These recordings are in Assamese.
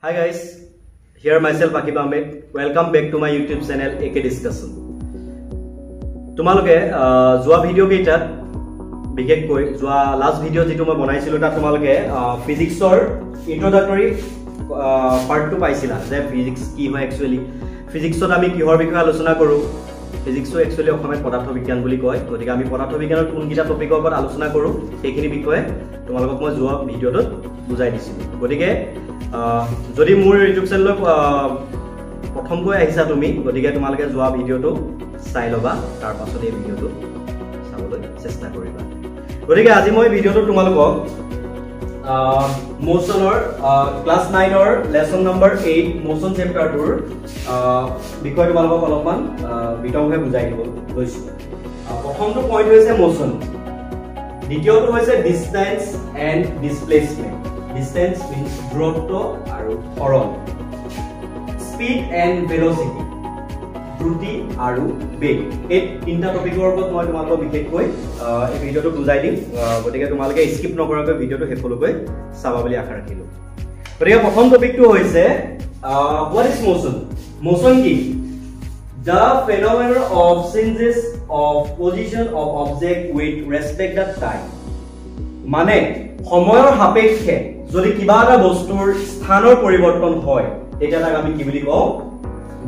Hi guys, here myself Akib Ahmed. Welcome back to my YouTube channel AK Discussion. তোমালোকে যোৱা ভিডিও কেইটাত বিশেষকৈ যোৱা লাষ্ট ভিডিও যেটো মই বনাইছিলো তাত তোমালোকে ফিজিক্সৰ ইন্ট্ৰোডাক্টৰি পাৰ্ট 2 পাইছিলা যে ফিজিক্স কি হয় একচুয়ালি ফিজিক্সত আমি কিহৰ বিষয়ে আলোচনা কৰো ফিজিক্সটো একচুয়ালি অসমীয়াত পদাৰ্থ বিজ্ঞান বুলি কয় গতিকে আমি পদাৰ্থ বিজ্ঞানৰ কোনকিটা টপিকৰ ওপৰত আলোচনা কৰো সেইখিনি বিষয়ে তোমালোকক মই যোৱা ভিডিওটোত বুজাই দিছিলো গতিকে যদি মোৰ ইউটিউব চেনেলত প্ৰথমকৈ আহিছা তুমি গতিকে তোমালোকে যোৱা ভিডিওটো চাই লবা তাৰ পাছত এই ভিডিওটো চাবলৈ চেষ্টা কৰিবা গতিকে আজি মই ভিডিওটো তোমালোকক মোশনৰ ক্লাস 9 ৰ লেসন নম্বৰ 8 মোশন চেপ্টাৰটোৰ বিষয় তোমালোকক অলপমান বিতংভাৱে বুজাই দিব লৈছো প্ৰথমটো পইণ্ট হৈছে মোশন দ্বিতীয়টো হৈছে distance and displacement distance means দূৰত্ব আৰু ত্বৰণ স্পীড এন্ড ভেলোচিটি দ্ৰুতি আৰু বেগ এই তিনটা টপিকৰ ওপৰত মই তোমালোকক বিশেষকৈ এই ভিডিওটো বুজাই দিম গতিকে তোমালোকে স্কিপ নকৰাকৈ ভিডিওটো শেষলৈকে চাবা বুলি আশা ৰাখিলো গতিকে প্ৰথম টপিকটো হৈছে what is motion motion কি the phenomenon of changes of position of object with respect to time মানে সময়ৰ সাপেক্ষে যদি কিবা এটা বস্তুৰ স্থানৰ পৰিৱৰ্তন হয় তেতিয়া তাক আমি কি বুলি কওঁ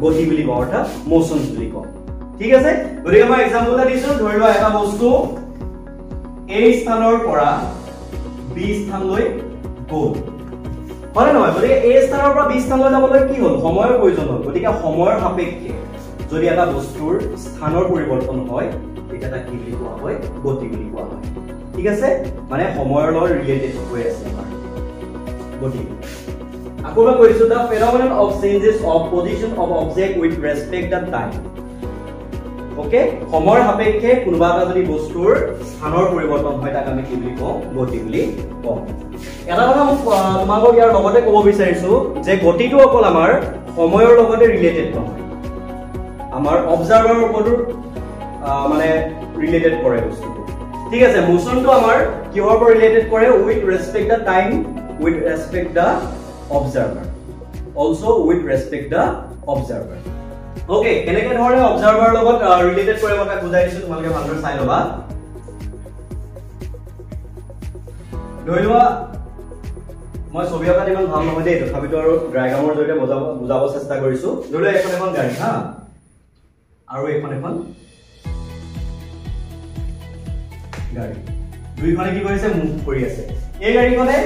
গতি বুলি কওঁ অৰ্থাৎ মোশন বুলি কওঁ ঠিক আছে গতিকে মই एग्जांपल এটা দিছো ধৰি লোৱা এটা বস্তু এই স্থানৰ পৰা বি স্থানলৈ গ'ল হয় নহয় গতিকে এই স্থানৰ পৰা বি স্থানলৈ যাবলৈ কি হ'ল সময়ৰ প্ৰয়োজন হ'ল গতিকে সময়ৰ সাপেক্ষে যদি এটা বস্তুৰ স্থানৰ পৰিৱৰ্তন হয় তেতিয়া তাক কি বুলি কোৱা হয় গতি বুলি কোৱা হয় ঠিক আছে মানে সময়ৰ লগত ৰিলেটেড হৈ আছে আমাৰ গতি আকৌবা কৰিছো the phenomenon of changes of position of object with respect to time okay সময়ৰ সাপেক্ষে কোনোবা এটা যদি বস্তুৰ স্থানৰ পৰিৱৰ্তন হয় তাক আমি কি বুলি কওঁ গতি বুলি কওঁ এটা কথা তোমালোকক ইয়াৰ লগতে ক'ব বিচাৰিছো যে গতিটো অকল আমাৰ সময়ৰ লগতে ৰিলেটেড নহয় আমাৰ অবজাৰ্ভাৰৰ ওপৰতো মানে ৰিলেটেড কৰে বস্তুটো ঠিক আছে মোশনটো আমাৰ কিহৰ ওপৰত ৰিলেটেড কৰে with respect the time with respect the observer also with respect the observer okay কেনেকে ধৰণে observer লগত ৰিলেটেড কৰে মই বুজাই দিছো তোমালোকে ভালদৰে চাই লবা ধৰি লোৱা মই ছবি অঁকাত ইমান ভাল নহয় দেই তথাপিতো আৰু ডায়াগ্ৰামৰ জৰিয়তে বুজাব চেষ্টা কৰিছো ধৰি লোৱা এখন গাড়ী হা আৰু এখন গাড়ী দুইখনে কি কৰিছে মুভ কৰি আছে এই গাড়ীখনে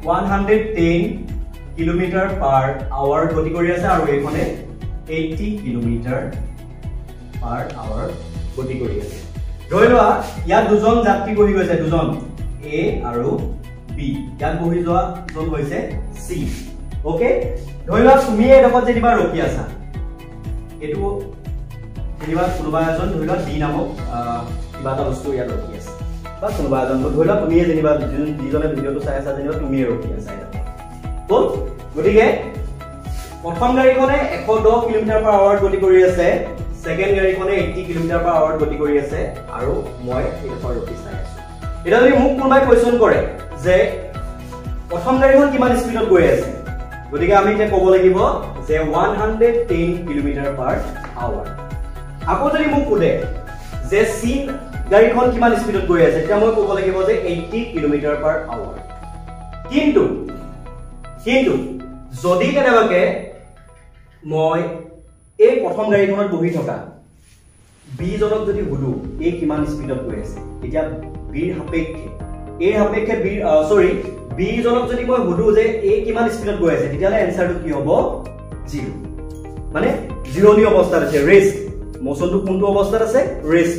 110 কিলোমিটাৰ পাৰ আৱাৰ গতি কৰি আছে আৰু এইখনে 80 কিলোমিটাৰ পাৰ আৱাৰ গতি কৰি আছে ধৰি লোৱা ইয়াত দুজন যাত্ৰী বহি গৈছে দুজন এ আৰু বি ইয়াত বহি যোৱা জন হৈছে সি ওকে ধৰি লোৱা তুমি এই ডকত যেনিবা ৰখি আছা এটো যেনিবা কোনোবা এজন ধৰি লোৱা ডি নামক কিবা এটা বস্তু ইয়াত ৰখি আছে বা কোনোবা এজন ধৰি লোৱা তুমি যেনিবা যিজনে ভিডিওটো চাই আছা যেনিবা তুমি ৰখি আছা তো গতিকে প্ৰথম গাড়ীখনে 110 কিলোমিটাৰ পাৰ আৱাৰ গতি কৰি আছে সেকেন্ড গাড়ীখনে 80 কিলোমিটাৰ পাৰ আৱাৰ গতি কৰি আছে আৰু মই এইডোখৰ ৰখি চাই আছো এটা যদি মোক কোনোবাই কোৱেশ্চন কৰে যে প্ৰথম গাড়ীখন কিমান স্পীডত গৈ আছে গতিকে আমি এতিয়া ক'ব লাগিব যে 110 কিলোমিটাৰ পাৰ আৱাৰ আকৌ যদি মোক সোধে যে সি গাড়ীখন কিমান স্পীডত গৈ আছে তেতিয়া মই ক'ব লাগিব যে 80 কিলোমিটাৰ পাৰ আৱাৰ কিন্তু যদি কেনেবাকে মই এই প্ৰথম গাড়ীখনত বহি থকা বি জনক যদি হুদু এই কিমান স্পীডত গৈ আছে এতিয়া বিৰ সাপেক্ষে বি জনক যদি মই হুদু যে এই কিমান স্পীডত গৈ আছে তেতিয়া এনসাৰটো কি হ'ব 0 মানে জিৰনি অৱস্থাত আছে ৰেষ্ট মোশনটো কোনটো অৱস্থাত আছে ৰেষ্ট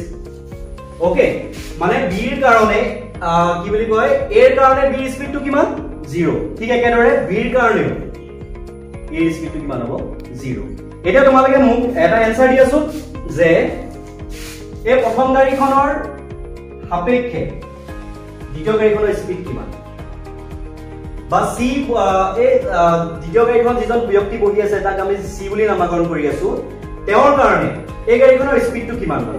ওকে মানে বিৰ কাৰণে কি বুলি কয় এৰ কাৰণে বিৰ স্পীডটো কিমান 0 ঠিক একেদৰে বিৰ কাৰণে এৰ স্পীডটো কিমান হ'ব 0 এটা তোমালোকে মোক এটা এনসাৰ দি আছো যে এই প্ৰথম গাড়ীখনৰ সাপেক্ষে দ্বিতীয় গাড়ীখনৰ স্পীড কিমান বা সি এই দ্বিতীয় গাড়ীখন যিজন ব্যক্তি বহি আছে তাক আমি সি বুলি নামকৰণ কৰি আছো তেওঁৰ কাৰণে এই গাড়ীখনৰ স্পীডটো কিমান হ'ব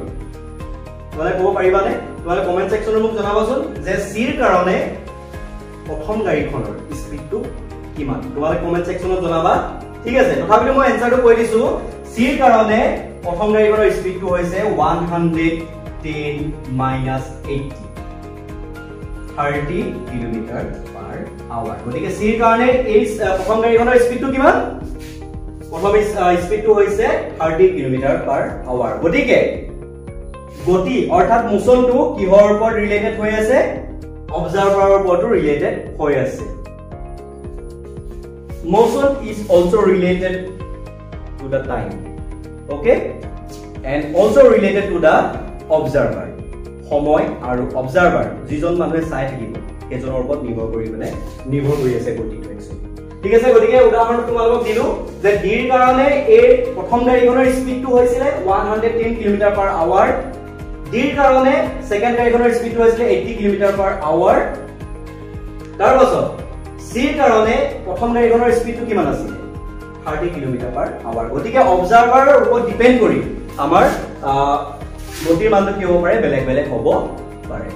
তোমালোকে ক'ব পাৰিবানে তোমালোকে কমেন্ট সেকশনত মোক জনাবাচোন যে সিৰ কাৰণে প্ৰথম গাড়ীখনৰ স্পীডটো কিমান তোমালোকে কমেন্ট সেকশনত জনাবা ঠিক আছে তথাপিও মই এনসাৰটো কৈ দিছো সি ৰ কাৰণে প্ৰথম গাড়ীখনৰ স্পীডটো হৈছে 110 - 80 30 km/h গতিকে সি ৰ কাৰণে এই প্ৰথম গাড়ীখনৰ স্পীডটো কিমান প্ৰথম স্পীডটো হৈছে 30 km/h গতিকে গতি অৰ্থাৎ মোশনটো কিহৰ ওপৰত ৰিলেটেড হৈ আছে অবজাৰ্ভাৰৰ ওপৰত ৰিলেটেড হৈ আছে motion is also related to the time okay and also related to the observer সময় আৰু observer যিজন মানুহে চাই থাকিব এজনৰ ওপৰত নিৰ্ভৰ কৰি আছে গতিটো একচুৱেলি ঠিক আছে গতিকে উদাহৰণ তোমালোকক দিলো যে ডিৰ কাৰণে এই প্ৰথম গাড়ীখনৰ স্পীডটো হৈছিল 110 km/h ডিৰ কাৰণে সেকেন্ড গাড়ীখনৰ স্পীডটো হৈছিল 80 km/h তাৰ পাছত সি ৰ কাৰণে প্ৰথম গাড়ীখনৰ স্পীডটো কিমান আছিল 30 km/h গতিকে অবজাৰ্ভাৰৰ ওপৰত ডিপেন্ড কৰি আমাৰ গতিৰ মানটো কি হ'ব পাৰে বেলেগ বেলেগ হ'ব পাৰে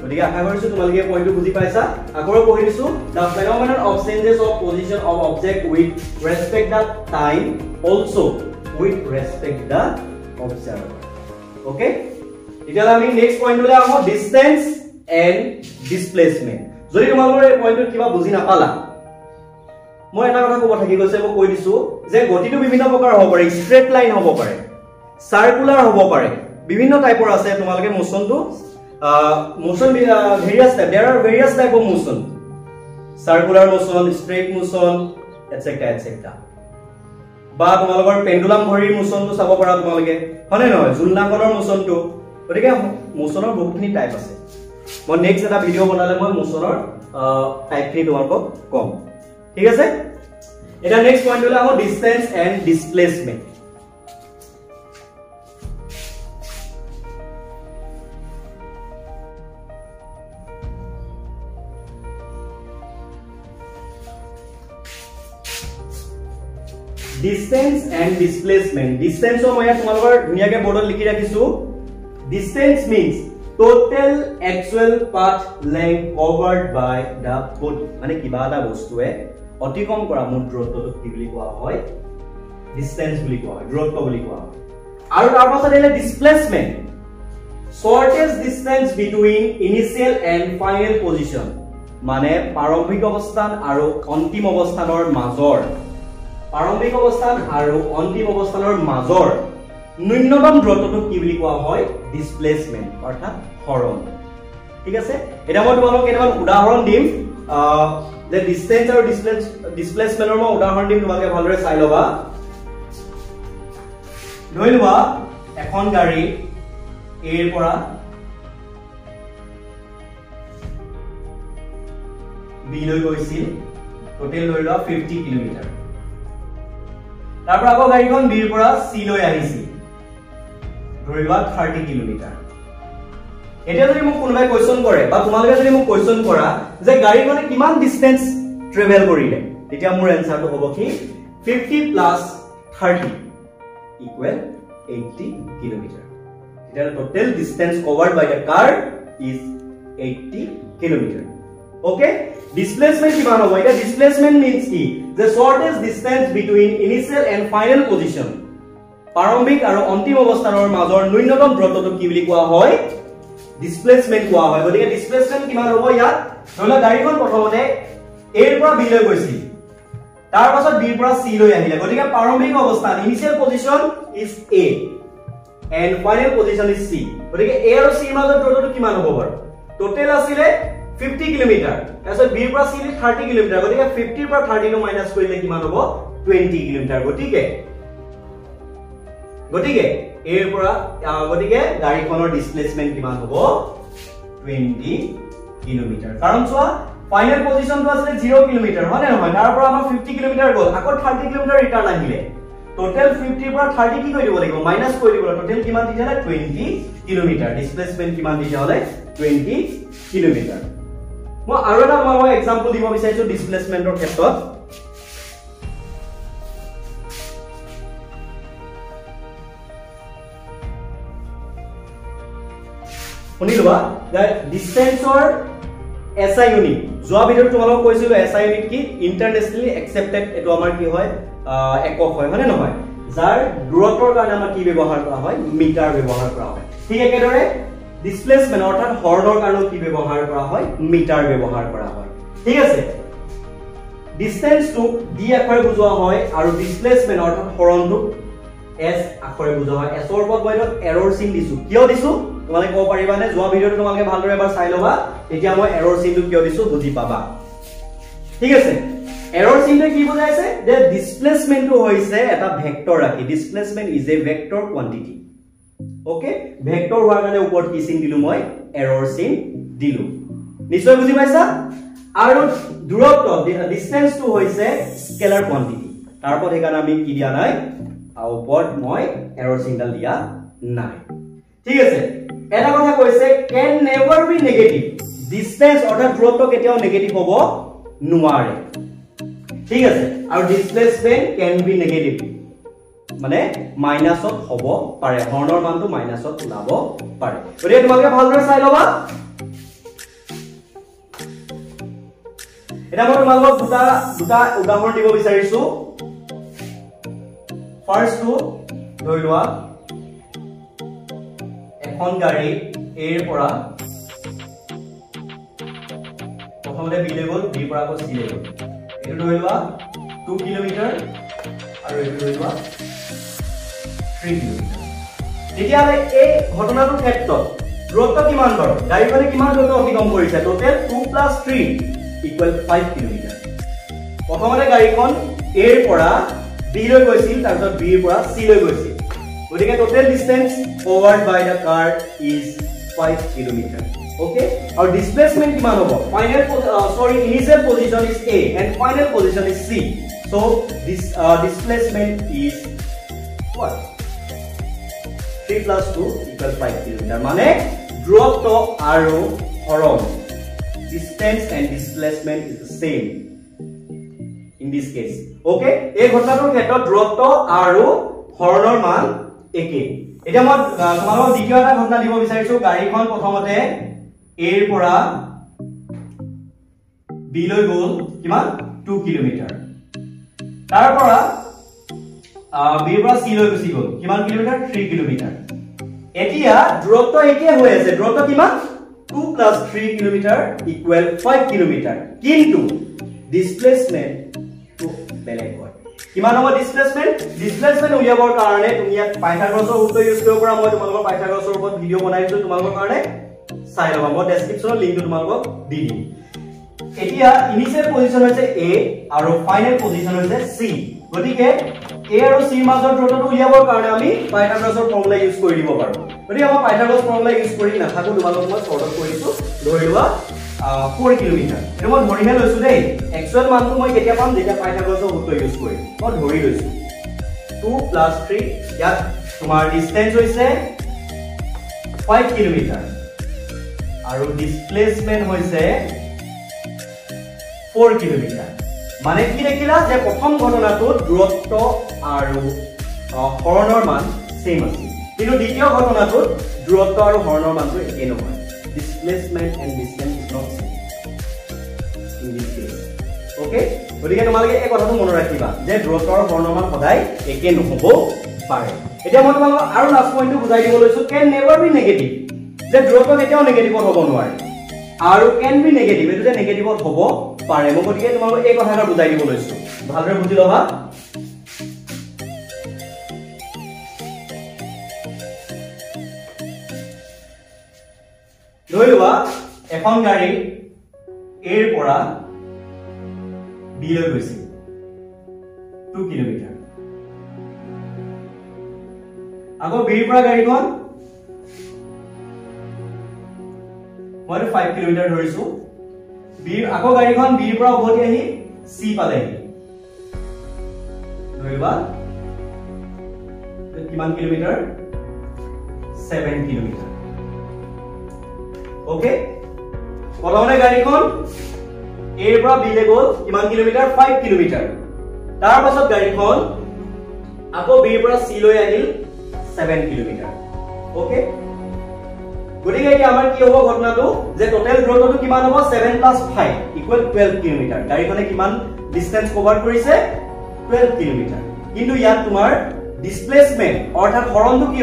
গতিকে আশা কৰিছো তোমালোকে পইণ্টটো বুজি পাইছা আকৌ পঢ়ি দিছো the phenomenon of changes of position of object with respect the time also with respect the observer okay এতিয়া আমি নেক্সট পইণ্টলৈ আহো distance and displacement যদি তোমালোকৰ এই পইণ্টটো কিবা বুজি নাপালা মই এটা কথা ক'ব থাকি গৈছে মই কৈ দিছো যে গতিটো বিভিন্ন প্ৰকাৰ হ'ব পাৰে ষ্ট্ৰেট লাইন হ'ব পাৰে সাৰ্কুলাৰ হ'ব পাৰে বিভিন্ন টাইপৰ আছে তোমালোকে মোশনটো motion various type there are various type of motion circular motion straight motion etc বা তোমালোকৰ পেন্ডুলাম ঘড়ীৰ মোশনটো চাব পাৰা তোমালোকে হনে নহয় জুলনাখনৰ মোশনটো গতিকে মোশনৰ বহুতখিনি টাইপ আছে মই নেক্সট এটা ভিডিও বনালে মই মোশনৰ টাইপখিনি তোমালোকক কম ঠিক আছে এটা নেক্সট পইণ্ট হলো আমাৰ distance and displacement distance and displacement distance or মই তোমালোকৰ ধুনিয়াকে বৰ্ডত লিখি ৰাখিছো distance means total actual path length covered by the body মানে কিবা এটা বস্তুৱে অতিক্ৰম কৰা মুঠ দূৰত্বটো কি বুলি কোৱা হয় distance বুলি কোৱা হয় দূৰত্ব বুলি কোৱা হয় আৰু তাৰ পাছত এলে displacement shortest distance between initial and final position মানে প্ৰাৰম্ভিক অৱস্থান আৰু অন্তিম অৱস্থানৰ মাজৰ প্ৰাৰম্ভিক অৱস্থান আৰু অন্তিম অৱস্থানৰ মাজৰ ন্যূনতম দূৰত্বটো কি বুলি কোৱা হয় ডিসপ্লেসমেন্ট অৰ্থাৎ হৰণ ঠিক আছে এটা মই তোমালোকক এটা উদাহৰণ দিম যে ডিসটেন্স আৰু ডিসপ্লেসমেন্টৰ মই উদাহৰণ দিম তোমালোকে ভালদৰে চাই লবা ধৰি লোৱা এখন গাড়ী এ ৰ পৰা বি লৈ গৈছিল টোটেল লৈ লোৱা 50 কিলোমিটাৰ তাৰপৰা আকৌ গাড়ীখন বিৰ পৰা সি লৈ আহিছিল ধৰি লোৱা 30 কিলোমিটাৰ এতিয়া যদি মোক কোনোবাই কোৱেশ্চন কৰে বা তোমালোকে যদি মোক কোৱেশ্চন কৰা যে গাড়ীখনে কিমান ডিসটেন্স ট্ৰেভেল কৰিলে তেতিয়া মোৰ এনসাৰটো হ'ব কি 50 প্লাস 30 ইকুৱেল 80 কিলোমিটাৰ এতিয়া total distance covered by the car is 80 kilometre okay displacement কিমান হ'ব এটা displacement means কি the shortest distance between initial and final position প্ৰাৰম্ভিক আৰু অন্তিম অৱস্থানৰ মাজৰ ন্যূনতম দূৰত্বটো কি বুলি কোৱা হয় displacement কোৱা হয় গতিকে displacement কিমান হ'ব ইয়াত ধৰিলা গাড়ীখন প্ৰথমতে a ৰ পৰা b লৈ গৈছিল তাৰ পাছত b ৰ পৰা c লৈ আহিলে গতিকে প্ৰাৰম্ভিক অৱস্থান initial position is a and final position is c গতিকে a আৰু c ৰ মাজৰ দূৰত্বটো কিমান হ'ব বাৰু টোটেল আছিল 50 কিলোমিটাৰ তাৰপিছত b ৰ পৰা c লৈ 30 কিলোমিটাৰ গতিকে 50 ৰ পৰা 30 টো মাইনাস কৰিলে কিমান হ'ব 20 কিলোমিটাৰ গতিকে a ৰ পৰা গতিকে গাড়ীখনৰ ডিসপ্লেসমেন্ট কিমান হ'ব 20 কিলোমিটাৰ কাৰণ চোৱা ফাইনাল পজিশনটো আছিল 0 কিলোমিটাৰ হয় নহয় তাৰ পৰা আমাৰ 50 কিলোমিটাৰ গ'ল আকৌ 30 কিলোমিটাৰ ৰিটাৰ্ন আহিলে টোটেল 50 ৰ পৰা 30 কি কৰি দিব লাগিব মাইনাস কৰি দিব টোটেল কিমান দিছে 20 কিলোমিটাৰ ডিসপ্লেসমেন্ট কিমান দিছে হলে 20 কিলোমিটাৰ মই আৰু এটা মই এক্সাম্পল দিব বিচাৰিছো ডিসপ্লেসমেন্টৰ ক্ষেত্ৰত শুনিলবা the distance or SI unit যোৱা ভিডিঅ'ত তোমালোকক কৈছিলো SI ইউনিট কি ইন্টাৰনেশনালি একসেপ্টেড এটো আমাৰ কি হয় একক হয় হয়নে নহয় যাৰ দূৰত্বৰ কাৰণে আমাৰ কি ব্যৱহাৰ কৰা হয় মিটাৰ ব্যৱহাৰ কৰা হয় ঠিক একেদৰে ডিসপ্লেসমেন্ট অৰ্থাৎ হৰ্ণৰ কাৰণে কি ব্যৱহাৰ কৰা হয় মিটাৰ ব্যৱহাৰ কৰা হয় ঠিক আছে ডিসটেন্স টু ডি আখৰে বুজোৱা হয় আৰু ডিসপ্লেসমেন্ট অৰ্থাৎ হৰণটো এস আখৰে বুজোৱা হয় এছৰ ওপৰত মই এৰৰ চিন দিছো কিয় দিছো তোমালোকে ক'ব পাৰিবানে যোৱা ভিডিঅ'টো তোমালোকে ভালদৰে এবাৰ চাই লবা এতিয়া মই এৰৰ চিনটো কিয় দিছো বুজি পাবা ঠিক আছে এৰৰ চিনটো কি বুজাইছে যে ডিসপ্লেসমেন্টটো হৈছে এটা ভেক্টৰ ৰাখি displacement is a vector quantity okay vector হোৱাৰ কাৰণে ওপৰত কি চিন দিলো মই এৰৰ চিন দিলো নিশ্চয় বুজি পাইছা আৰু দূৰত্ব ডিসটেন্সটো হৈছে স্কেলাৰ কোয়ান্টিটি তাৰ ওপৰত হেকাৰণে আমি কি দিয়া নাই আৰু ওপৰত মই এৰৰ চিনডাল দিয়া নাই ঠিক আছে এটা কথা কৈছে can never be negative distance অৰ্থাৎ দূৰত্ব কেতিয়াও নেগেটিভ হ'ব নোৱাৰে ঠিক আছে আৰু ডিসপ্লেসমেন্ট can be negative মানে মাইনাসত হ'ব পাৰে হৰ্ণৰ মানটো মাইনাসত ওলাব পাৰে গতিকে তোমালোকে ভালদৰে চাই লবা এটা মই তোমালোকক দুটা উদাহৰণ দিব বিচাৰিছো ফাৰ্স্ট টু ধৰি লোৱা এখন গাড়ী এৰ পৰা প্ৰথমতে বি লৈ গ'ল বিৰ পৰা আকৌ চি লৈ গ'ল এইটো ধৰি লোৱা 2 কিলোমিটাৰ আৰু এইটো ধৰি লোৱা 3 কিলোমিটাৰ তেতিয়াহ'লে এই ঘটনাটোৰ ক্ষেত্ৰত দূৰত্ব কিমান বাৰু গাড়ীখনে কিমান দূৰত্ব অতিক্ৰম কৰিছে টোটেল 2 + 3 = 5 কিলোমিটাৰ প্ৰথমতে গাড়ীখন এৰ পৰা বি লৈ গৈছিল তাৰপিছত বিৰ পৰা চি লৈ গৈছিল গতিকে total distance covered by the car is 5 kilometre okay our displacement কিমান হ'ব final initial position is A and final position is C so this displacement is what 3 + 2 = 5 kilometre মানে দূৰত্ব আৰু হৰণ distance and displacement is the same in this case okay এই ঘটনাটোৰ ক্ষেত্ৰত দূৰত্ব আৰু হৰণৰ মান একে এতিয়া মই তোমালোকক দ্বিতীয় এটা ঘটনা দিব বিচাৰিছো গাড়ীখন প্ৰথমতে এৰ পৰা বি লৈ গ'ল কিমান 2 কিলোমিটাৰ তাৰ পৰা বিৰ পৰা চি লৈ গুচি গ'ল কিমান কিলোমিটাৰ 3 কিলোমিটাৰ এতিয়া দূৰত্ব একে হৈ আছে দূৰত্ব কিমান 2 + 3 কিলোমিটাৰ = 5 কিলোমিটাৰ কিন্তু ডিসপ্লেসমেন্ট তো বেলেগ হয় কিমান হ'ব ডিসপ্লেসমেন্ট উলিয়াবৰ কাৰণে তুমি ইয়াত পাইথাগোৰাছৰ সূত্ৰ ইউজ কৰিব পৰা মই তোমালোকৰ পাইথাগোৰাছৰ ওপৰত ভিডিও বনাইছো তোমালোকৰ কাৰণে চাই লবা মই ডেসক্ৰিপচনৰ লিংকটো তোমালোকক দি দিম এতিয়া ইনিশিয়েল পজিশন হৈছে A আৰু ফাইনেল পজিশন হৈছে C গতিকে A আৰু C মাজৰ দূৰত্বটো উলিয়াবৰ কাৰণে আমি পাইথাগোৰাছৰ ফৰ্মুলা ইউজ কৰি দিব পাৰো গতিকে আমি পাইথাগোৰাছ ফৰ্মুলা ইউজ কৰি নাথাকো তোমালোকক মই শৰ্ট কৰিছো ধৰি লোৱা 4 কিলোমিটাৰ এটো মই ধৰিহে লৈছো দেই একচুৱেল মানটো মই কেতিয়া পাম যেতিয়া পাইথাগোৰাছৰ সূত্ৰ ইউজ কৰিম মই ধৰি লৈছো 2 + 3 ইয়াত তোমাৰ ডিসটেন্স হৈছে 5 কিলোমিটাৰ আৰু ডিসপ্লেসমেন্ট হৈছে 4 কিলোমিটাৰ মানে কি দেখিলা যে প্ৰথম ঘটনাটোত দূৰত্ব আৰু হৰণৰ মান সেম আছিল কিন্তু দ্বিতীয় ঘটনাটোত দূৰত্ব আৰু হৰণৰ মানটো একে নহয় displacement and distance is not same in this case okay গতিকে তোমালোকে এই কথাটো মনত ৰাখিবা যে দূৰত্ব আৰু হৰণৰ মান সদায় একে নহব পাৰে এতিয়া মই তোমালোকক আৰু লাষ্ট পইণ্টটো বুজাই দিব লৈছো can never be negative যে দূৰত্ব কেতিয়াও নেগেটিভত হ'ব নোৱাৰে আৰু can be negative এটো যে নেগেটিভত হ'ব পাৰে মই গতিকে তোমালোকক এই কথাটা বুজাই দিব লৈছো ভালদৰে বুজি লবা ধৰি লোৱা এখন গাড়ী এৰ পৰা বি লৈ গৈছিল 2 কিলোমিটাৰ আকৌ বিৰ পৰা গাড়ীখন মই 5 কিলোমিটাৰ ধৰিছো বিৰ আকৌ গাড়ীখন বিৰ পৰা উভতি আহি চি পালেহি ধৰিবা কিমান কিলোমিটাৰ 7 কিলোমিটাৰ ওকে প্ৰথমতে গাড়ীখন এৰ পৰা বি লৈ গ'ল কিমান কিলোমিটাৰ 5 কিলোমিটাৰ তাৰ পাছত গাড়ীখন আকৌ বিৰ পৰা চি লৈ আহিল 7 কিলোমিটাৰ ওকে গতিকে আমাৰ কি হ'ব ঘটনাটো যে টোটাল দূৰত্বটো কিমান হ'ব 7 + 5 = 12 কিলোমিটাৰ গাড়ীখনে কিমান ডিসটেন্স কভাৰ কৰিছে 12 কিলোমিটাৰ কিন্তু ইয়াত তোমাৰ ডিসপ্লেসমেন্ট অৰ্থাৎ হৰণটো কি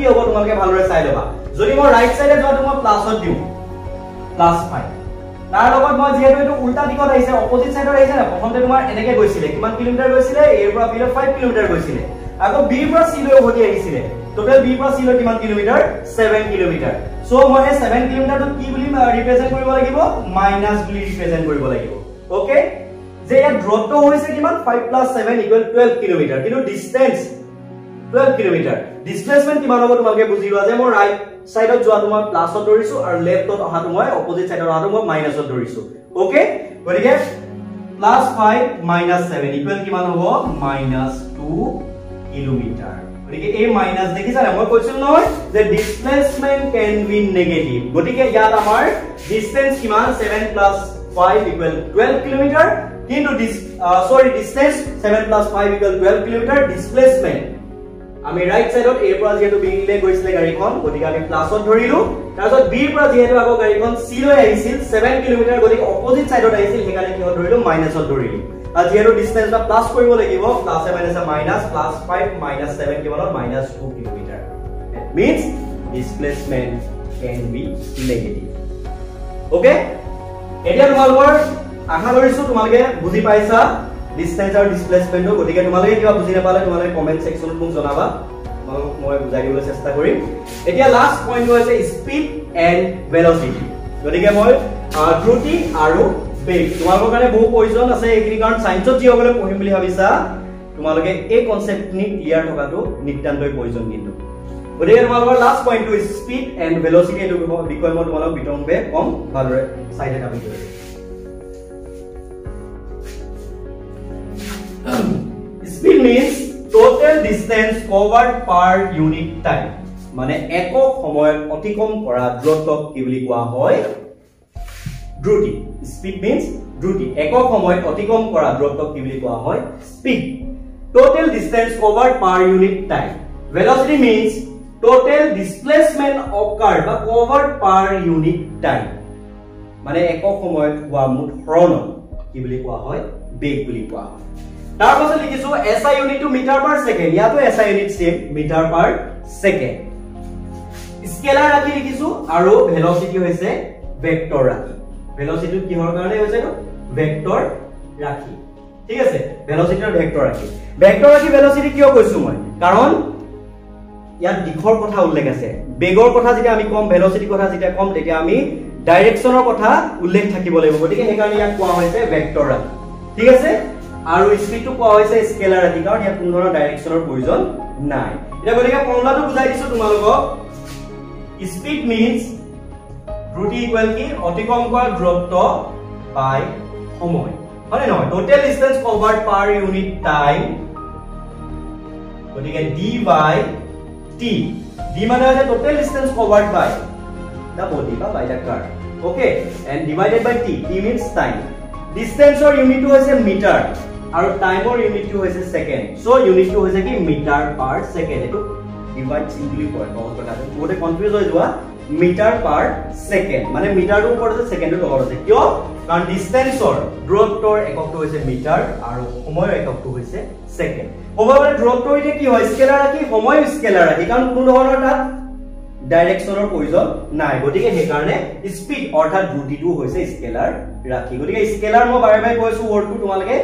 হ'ব তোমালোকে ভালদৰে চাই লবা যদি মই ৰাইট সাইডে যোৱাটো মই প্লাছত দিও +5 তাৰ লগত মই যেহেতু এটো উল্টা দিশত আহিছে অপোজিট সাইডত আহিছে না প্ৰথমতে তোমাৰ এনেকে গৈছিলে কিমান কিলোমিটাৰ গৈছিলে এৰ পৰা বিলৈ 5 কিলোমিটাৰ গৈছিলে আকৌ বি পৰা সি লৈ উভতি আহিছিলে টোটাল বি পৰা সি লৈ কিমান কিলোমিটাৰ 7 কিলোমিটাৰ সো মই 7 কিলোমিটাৰটো কি বুলি ৰিপ্ৰেজেন্ট কৰিব লাগিব মাইনাস বুলি ৰিপ্ৰেজেন্ট কৰিব লাগিব ওকে যে ইয়াত দূৰত্ব হৈছে কিমান 5 + 7 = 12 কিলোমিটাৰ কিন্তু ডিসটেন্স 12 কিলোমিটাৰ ডিসপ্লেসমেন্ট কিমান হ'ব তোমালোকে বুজি লোৱা যে মই ৰাইট সাইডত যোৱা তোমাৰ প্লাছত ধৰিছো আৰু লেফটত অহাটো মই অপোজিট সাইডত অহাটো মই মাইনাছত ধৰিছো ওকে গতিকে +5 - 7 ইকুৱেল কিমান হ'ব -2 কিলোমিটাৰ গতিকে এই মাইনাস দেখিছা না মই কৈছিল নহয় যে ডিসপ্লেসমেন্ট ক্যান বি নেগেটিভ গতিকে ইয়াত আমাৰ ডিসটেন্স কিমান 7 + 5 = 12 কিলোমিটাৰ কিন্তু ডিসটেন্স 7 + 5 = 12 কিলোমিটাৰ ডিসপ্লেসমেন্ট আমি ৰাইট সাইডত এ পৰা যেটো বি লে গৈছিলে গাড়ীখন গতিকে আমি প্লাছত ধৰিলো তাৰপিছত বি পৰা যেটো আকৌ গাড়ীখন সি লৈ আহিছিল 7 কিলোমিটাৰ গতিকে অপোজিট সাইডত আহিছিল হেকানে কি ধৰিলো মাইনাছত ধৰিলো আৰু যেটো ডিসটেন্সটা প্লাস কৰিব লাগিব প্লাসে মাইনাসে মাইনাস +5 - 7 কিমান -2 kilometre it means displacement can be negative okay এতিয়া তোমালোকৰ আশা কৰিছো তোমালোকে বুজি পাইছা ডিসটেন্স আৰু ডিসপ্লেসমেন্ট গতিকে তোমালোকে কিবা বুজি নাপালে তোমালোকে কমেন্ট সেকশনত মোক জনাবা মই বুজাই দিবলৈ চেষ্টা কৰিম এতিয়া লাষ্ট পইণ্ট হৈছে স্পীড এণ্ড ভেলোচিটি গতিকে মই দ্ৰুতি আৰু বেগ তোমালোকৰ কাৰণে বহু প্ৰয়োজন আছে এইখিনি কাৰণ সায়েন্সত যি হ'বলৈ পঢ়িম বুলি ভাবিছা তোমালোকে এই কনসেপ্টনি ক্লিয়াৰ থকাটো নিতান্তই প্ৰয়োজন কিন্তু গতিকে তোমালোকৰ লাষ্ট পইণ্টটো স্পীড এণ্ড ভেলোচিটি এটো বিষয় মই তোমালোকক বিতংভাৱে কম ভালদৰে চাই থকা video Speed means total distance covered per unit time. মানে একক সময়ত অতিক্ৰম কৰা দ্ৰুতক কি বুলি কোৱা হয় দ্ৰুতি Speed means দ্ৰুতি একক সময়ত অতিক্ৰম কৰা দ্ৰুতক কি বুলি কোৱা হয় speed. Total distance covered per unit time. Velocity means total displacement occurred বা covered per unit time. মানে একক সময়ত হোৱা মুঠ হৰণ কি বুলি কোৱা হয় বেগ বুলি কোৱা হয় তাৰ পাছত লিখিছো SI unit to metre per second ইয়াতো SI unit same metre per second scalar ৰাখি লিখিছো আৰু ভেলোচিটি হৈছে ভেক্টৰ ৰাখি ভেলোচিটি কিহৰ কাৰণে হৈছে তো ভেক্টৰ ৰাখি ঠিক আছে ভেলোচিটিৰ ভেক্টৰ ৰাখি ভেলোচিটি কিয় কৈছো মই কাৰণ ইয়াত দিশৰ কথা উল্লেখ আছে বেগৰ কথা যেতিয়া আমি কম ভেলোচিটি কথা যেতিয়া কম তেতিয়া আমি ডাইৰেকচনৰ কথা উল্লেখ থাকিব লাগিব গতিকে সেই কাৰণে ইয়াক কোৱা হৈছে ভেক্টৰ ৰাখি ঠিক আছে আৰু স্পীডটো কোৱা হৈছে স্কেলাৰ ৰাখি কাৰণ ইয়াত কোনো ধৰণৰ ডাইৰেকচনৰ প্ৰয়োজন নাই এটা গতিকে ফৰ্মুলাটো বুজাই দিছো তোমালোকক স্পীড মিন্স দ্ৰুতি ইকুৱেল কি অতিক্ৰম কৰা দূৰত্ব বাই সময় মানে নহয় total distance covered per unit time গতিকে d বাই t d মানে হৈছে total distance covered by the body বা by the car okay and divided by t t means time distance or unit to hoise meter আৰু time or unit to hoise second so unit to hoise ki meter per second eto divide simply কয় বহুত কথা বহুত কনফিউজ হৈ যোৱা meter per second মানে মিটাৰ ৰ ওপৰত সেকেন্ড ৰ লগত আছে কিয় কাৰণ distance or দূৰত্বৰ এককটো হৈছে মিটাৰ আৰু সময়ৰ এককটো হৈছে সেকেন্ড ওভাৰঅল দূৰত্ব ইতে কি হয় স্কেলাৰ ৰাখি সময় স্কেলাৰ ৰাখি কাৰণ কোনো ধৰণৰ তাত ডাইৰেকচনৰ প্ৰয়োজন নাই গতিকে সেই কাৰণে স্পীড অৰ্থাৎ দ্ৰুতিটো হৈছে স্কেলাৰ ৰাখি গতিকে স্কেলাৰ মই বাৰে বাৰে কৈছো ওৱৰ্ডটো তোমালোকে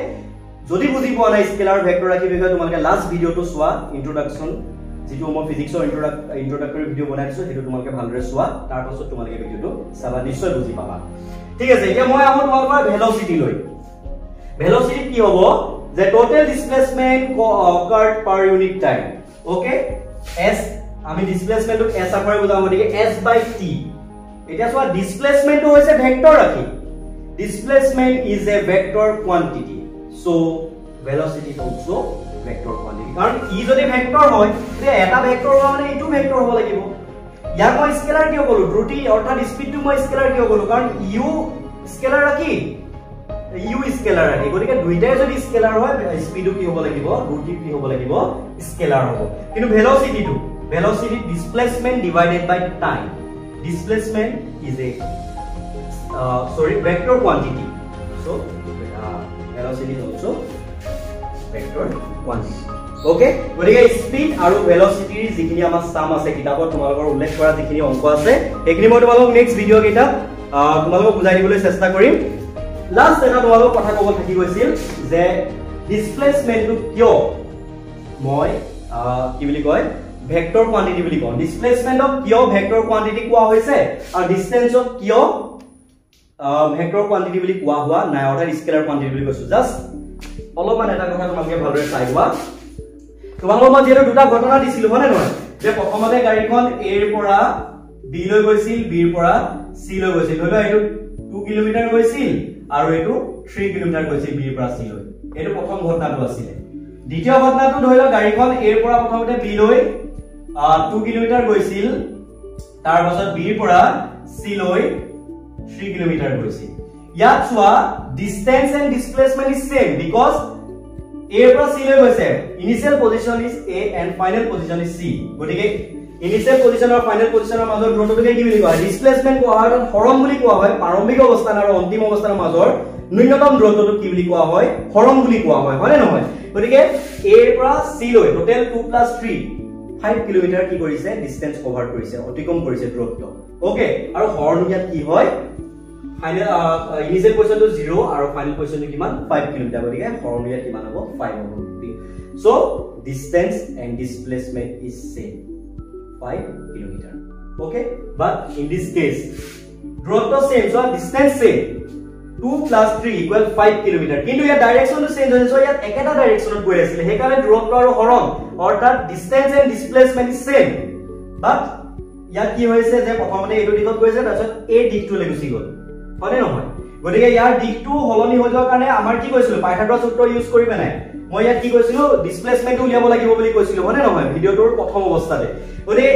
যদি বুজি পোৱা নাই স্কেলাৰ ভেক্টৰ ৰাখি বিষয়ে তোমালোকে লাষ্ট ভিডিওটো চোৱা ইন্ট্ৰোডাকচন যেটো মই ফিজিক্সৰ ইন্ট্ৰোডাক্টৰি ভিডিও বনাইছো হেতু তোমালোকে ভালদৰে চোৱা তাৰ পাছত তোমালোকে ভিডিওটো চাবা নিশ্চয় বুজি পাবা ঠিক আছে এতিয়া মই আহো তোমালোকৰ ভেলোচিটি লৈ ভেলোচিটি কি হ'ব যে total displacement occurred per unit time okay s আমি ডিসপ্লেসমেন্টক s আকাৰে বুজাম গতিকে s by t এটা চোৱা ডিসপ্লেসমেন্ট হৈছে ভেক্টৰ ৰাখি displacement is a vector quantity so velocity is also vector quantity কাৰণ ই যদি ভেক্টৰ হয় তে এটা ভেক্টৰ মানে ইটো ভেক্টৰ হ'ব লাগিব ইয়াক মই স্কেলাৰ কিয় কলো দ্ৰুতি অৰ্থাৎ স্পীডটো মই স্কেলাৰ কিয় কলো কাৰণ u স্কেলাৰ ৰাখি u স্কেলাৰ ৰাখি গতিকে দুইটাই যদি স্কেলাৰ হয় স্পীডটো কি হ'ব লাগিব দ্ৰুতি কি হ'ব লাগিব স্কেলাৰ হ'ব কিন্তু velocity displacement divided by time. Displacement is a vector quantity. So velocity is also vector quantity. Okay, গতিকে স্পিড আৰু ভেলোসিটিৰ যিখিনি আমাৰ সাম আছে কিতাপত তোমালোকৰ উল্লেখ কৰা যিখিনি অংক আছে এইখিনি মই তোমালোকক নেক্সট ভিডিও কেইটা তোমালোকক বুজাই দিবলৈ চেষ্টা কৰিম লাষ্ট এটা তোমালোকক কথা ক'ব থাকি গৈছিল যে ডিসপ্লেসমেন্টটো কিয় মই কি বুলি কয় ভেক্টৰ কোৱান্টিটি বুলি কওঁ ডিসপ্লেসমেন্টক কিয় ভেক্টৰ কোৱান্টিটি কোৱা হৈছে আৰু ডিসটেন্সক কিয় ভেক্টৰ কোৱান্টিটি বুলি কোৱা হোৱা নাই অৰ্থাৎ স্কেলাৰ কোৱান্টিটি বুলি কৈছো জাস্ট অলপমান এটা কথা তোমালোকে ভালদৰে চাই লোৱা তোমালোকক মই যেটো দুটা ঘটনা দিছিলো মানে নহয় যে প্ৰথমতে গাড়ীখন A ৰ পৰা B লৈ গৈছিল B ৰ পৰা C লৈ গৈছিল হয়তো এটো 2 কিলোমিটাৰ গৈছিল আৰু এটো 3 কিলোমিটাৰ গৈছিল B ৰ পৰা C লৈ এটো প্ৰথম ঘটনাটো আছিল দ্বিতীয় ঘটনাটো ধৰিলো গাড়ীখন A ৰ পৰা প্ৰথমতে B লৈ 2 কিলোমিটাৰ গৈছিল তাৰ পাছত B ৰ পৰা C লৈ 3 কিলোমিটাৰ গৈছিল ইয়াত চোৱা distance and displacement is same because A পৰা C লৈ গৈছে initial position is A and final position is C গতিকে initial position আৰু final position ৰ মাজৰ দূৰত্বটোকে কি বুলি কোৱা হয় displacement কোৱা হয় হৰণ বুলি কোৱা হয় প্ৰাৰম্ভিক অৱস্থান আৰু অন্তিম অৱস্থানৰ মাজৰ ন্যূনতম দূৰত্বটো কি বুলি কোৱা হয় হৰণ বুলি কোৱা হয় হয়নে নহয় গতিকে A পৰা C লৈ টোটাল 2 + 3 5 কিলোমিটাৰ কি কৰিছে ডিসটেন্স কভাৰ কৰিছে অতিক্ৰম কৰিছে দূৰত্ব ওকে আৰু হৰণ ইয়াত কি হয় ফাইনাল ইনিশিয়াল পজিশন to 0 আৰু ফাইনাল পজিশন to কিমান 5 কিলোমিটাৰ গতিকে হৰণ ইয়াত কিমান হ'ব 5 হ'ব so distance and displacement is same 5 kilometer okay but in this case dূৰত্ব same so distance same 2 + 3 = 5 kilometer কিন্তু ইয়াৰ ডাইৰেকশনটো চেঞ্জ হৈছে so ইয়াত একেটা ডাইৰেকশনত গৈ আছিল হেকাৰণে দূৰত্ব আৰু হৰণ অৰ্থাৎ distance and displacement is same but ইয়াত কি হৈছে যে প্ৰথমতে এইটো দিশত গৈছে তাৰপিছত এই দিশটোলৈ গুচি গ'ল হয়নে নহয় গতিকে ইয়াৰ দিশটো হলনি হৈ যোৱাৰ কাৰণে আমাৰ কি কৈছিল পাইথাগোৰাছ সূত্ৰ ইউজ কৰিবে নাই মই ইয়াত কি কৈছিলো ডিসপ্লেসমেন্ট উলিয়াব লাগিব বুলি কৈছিলো হয়নে নহয় ভিডিওটোৰ প্ৰথম অৱস্থাতে গতিকে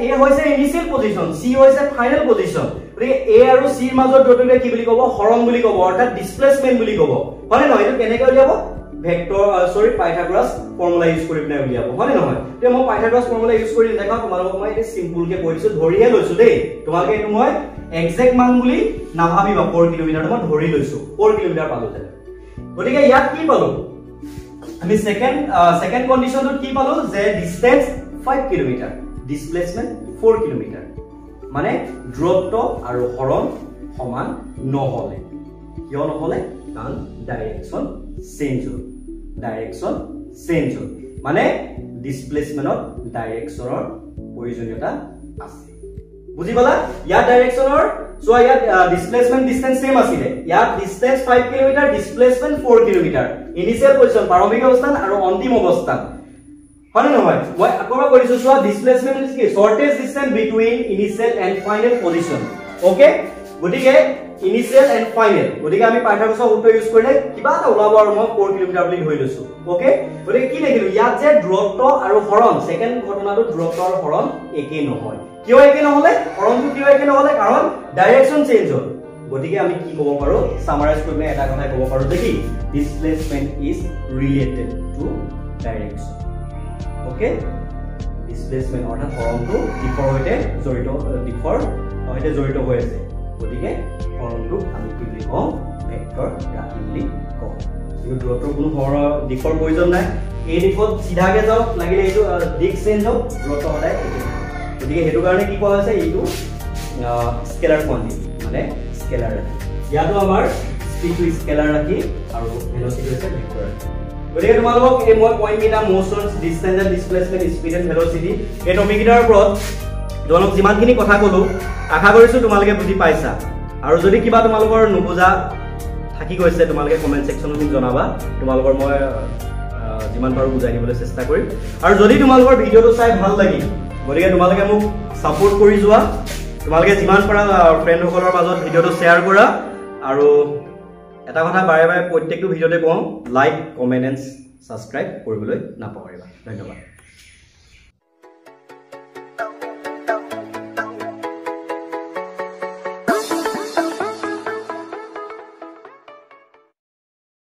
এ হৈছে ইনিশিয়াল পজিশন সি হৈছে ফাইনাল পজিশন গতিকে এ আৰু সি ৰ মাজৰ দূৰত্বকে কি বুলি ক'ব হৰণ বুলি ক'ব অৰ্থাৎ ডিসপ্লেসমেন্ট বুলি ক'ব হয়নে নহয় এটো কেনেকৈ উলিয়াব ভেক্টৰ পাইথাগোৰাছ ফৰ্মুলা ইউজ কৰি পিনে উলিয়াব হয়নে নহয় তে মই পাইথাগোৰাছ ফৰ্মুলা ইউজ কৰি দেখাও তোমালোকক মই এটা সিম্পল কে কৈছো ধৰিহে লৈছো দেই তোমালোকে এটো মই এক্সাক্ট মান বুলি নাভাবিবা 4 কিলোমিটাৰ মই ধৰি লৈছো 4 কিলোমিটাৰ পালো তেনে গতিকে ইয়াত কি পালো আমি সেকেন্ড কন্ডিশনটো কি পালো যে ডিসটেন্স 5 কিলোমিটাৰ ডিসপ্লেসমেন্ট 4 কিলোমিটাৰ মানে দূৰত্ব আৰু হৰণ সমান নহলে কিয় নহলে কাৰণ ডাইৰেকশন চেঞ্জ হ'ল মানে ডিসপ্লেসমেন্টত ডাইৰেকশনৰ প্ৰয়োজনীয়তা আছে বুজি পালা ইয়াৰ ডাইৰেকশনৰ সো ইয়াত ডিসপ্লেসমেন্ট ডিসটেন্স সেম আছিল ইয়াত distance 5 kilometre displacement 4 kilometre initial position প্ৰাৰম্ভিক অৱস্থান আৰু অন্তিম অৱস্থান হয়নে নহয় মই আকবা কৰিছো সো ডিসপ্লেসমেন্ট ইজ কি shortage distance between initial and final position okay গতিকে ইনিশিয়াল এন্ড ফাইনাল গতিকে আমি পাইথাগোৰাছৰ সূত্ৰ ইউজ কৰিলে কিবা এটা ওলাব আৰু মই 4 কিলোমিটাৰ বুলি ধৰি লৈছো ওকে গতিকে কি দেখিলো ইয়াত যে দূৰত্ব আৰু হৰণ সেকেন্ড ঘটনাটো দূৰত্ব আৰু হৰণ একেই নহয় কিয় একে নহলে হৰণটো কিয় একে নহলে কাৰণ ডাইৰেকশন চেঞ্জ হ'ল গতিকে আমি কি ক'ব পাৰো সামাৰাইজ কৰি এটা কথা ক'ব পাৰো যে কি displacement is related to direction okay displacement অৰ্থাৎ হৰণটো দিশৰ সৈতে জড়িত হৈ আছে গতিকে হৰণটো আমি কি বুলি কওঁ ভেক্টৰ ৰাশি বুলি কওঁ এই দূৰত্বৰ কোনো দিশৰ প্ৰয়োজন নাই এই দিশত সিধাকে যাওক লাগিলে এইটো দিশ চেঞ্জ হওক দূৰত্ব সদায় গতিকে হেতু কাৰণে কি কোৱা হৈছে এইটো স্কেলাৰ কোৱান্টিটি মানে স্কেলাৰ ৰাশি ইয়াতো আমাৰ স্পীডটো স্কেলাৰ ৰাশি আৰু ভেলোচিটি হৈছে ভেক্টৰ ৰাশি গতিকে তোমালোকক এই মই পইণ্ট এটা motion distance and displacement speed and velocity এই টপিকটাৰ ওপৰত তোমালোক যিমানখিনি কথা ক'লো আশা কৰিছো তোমালোকে বুজি পাইছা আৰু যদি কিবা তোমালোকৰ নুবুজা থাকি গৈছে তোমালোকে কমেন্ট সেকশনত জনাবা তোমালোকৰ মই যিমান পাৰো বুজাই দিবলৈ চেষ্টা কৰিম আৰু যদি তোমালোকৰ ভিডিওটো চাই ভাল লাগি গতিকে তোমালোকে মোক সাপোৰ্ট কৰি যোৱা তোমালোকে যিমান পাৰা ফ্ৰেণ্ডসকলৰ মাজত ভিডিওটো শ্বেয়াৰ কৰা আৰু এটা কথা বাৰে বাৰে প্ৰত্যেকটো ভিডিওতে কওঁ লাইক কমেন্ট এণ্ড সাবস্ক্ৰাইব কৰিবলৈ নাপাহৰিবা ধন্যবাদ